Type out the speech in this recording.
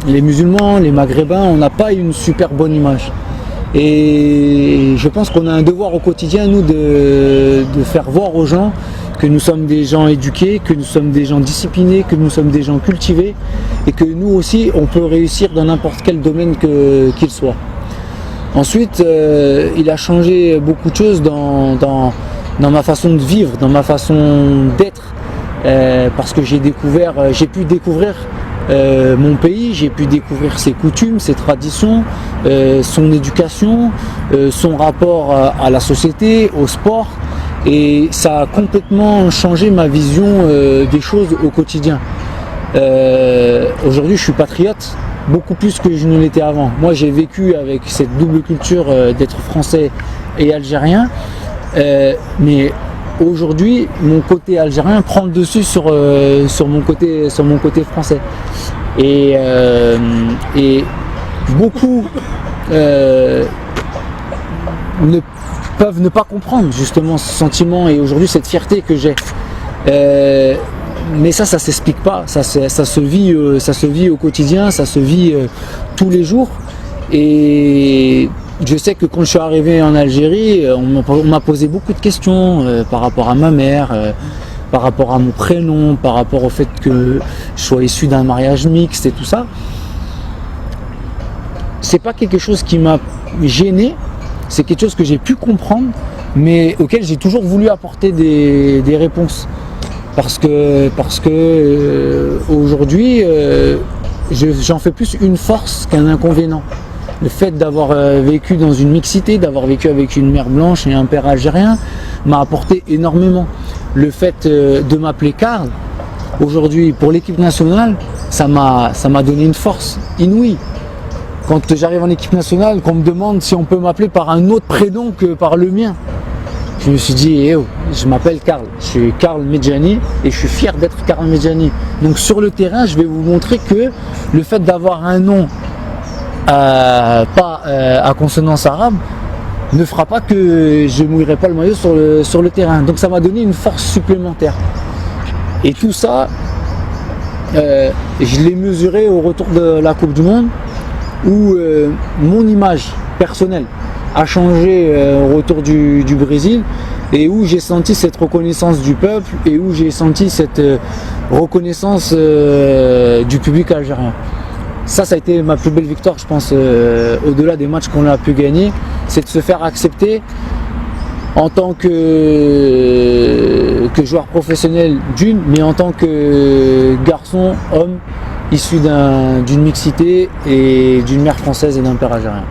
les musulmans, les maghrébins, on n'a pas une super bonne image. Et je pense qu'on a un devoir au quotidien, nous, de faire voir aux gens que nous sommes des gens éduqués, que nous sommes des gens disciplinés, que nous sommes des gens cultivés et que nous aussi, on peut réussir dans n'importe quel domaine qu'il soit. Ensuite, il a changé beaucoup de choses dans ma façon de vivre, dans ma façon d'être, parce que j'ai pu découvrir mon pays, j'ai pu découvrir ses coutumes, ses traditions, son éducation, son rapport à la société, au sport, et ça a complètement changé ma vision des choses au quotidien. Aujourd'hui, je suis patriote, beaucoup plus que je ne l'étais avant. Moi, j'ai vécu avec cette double culture d'être français et algérien, mais aujourd'hui, mon côté algérien prend le dessus sur mon côté français. Et beaucoup peuvent ne pas comprendre justement ce sentiment et aujourd'hui cette fierté que j'ai. Mais ça s'explique pas, ça se vit au quotidien, ça se vit tous les jours. Et je sais que quand je suis arrivé en Algérie, on m'a posé beaucoup de questions par rapport à ma mère, par rapport à mon prénom, par rapport au fait que je sois issu d'un mariage mixte et tout ça. C'est pas quelque chose qui m'a gêné, c'est quelque chose que j'ai pu comprendre, mais auquel j'ai toujours voulu apporter des réponses. Parce que aujourd'hui, j'en fais plus une force qu'un inconvénient. Le fait d'avoir vécu dans une mixité, d'avoir vécu avec une mère blanche et un père algérien m'a apporté énormément. Le fait de m'appeler Karl, aujourd'hui pour l'équipe nationale, ça m'a donné une force inouïe. Quand j'arrive en équipe nationale, qu'on me demande si on peut m'appeler par un autre prénom que par le mien, je me suis dit, je m'appelle Karl, je suis Karl Medjani et je suis fier d'être Karl Medjani. Donc sur le terrain, je vais vous montrer que le fait d'avoir un nom pas à consonance arabe ne fera pas que je mouillerai pas le maillot sur le terrain. Donc ça m'a donné une force supplémentaire. Et tout ça, je l'ai mesuré au retour de la Coupe du Monde où mon image personnelle a changé au retour du Brésil et où j'ai senti cette reconnaissance du peuple et où j'ai senti cette reconnaissance du public algérien. Ça a été ma plus belle victoire, je pense, au-delà des matchs qu'on a pu gagner, c'est de se faire accepter en tant que joueur professionnel mais en tant que garçon, homme, issu d'une mixité et d'une mère française et d'un père algérien.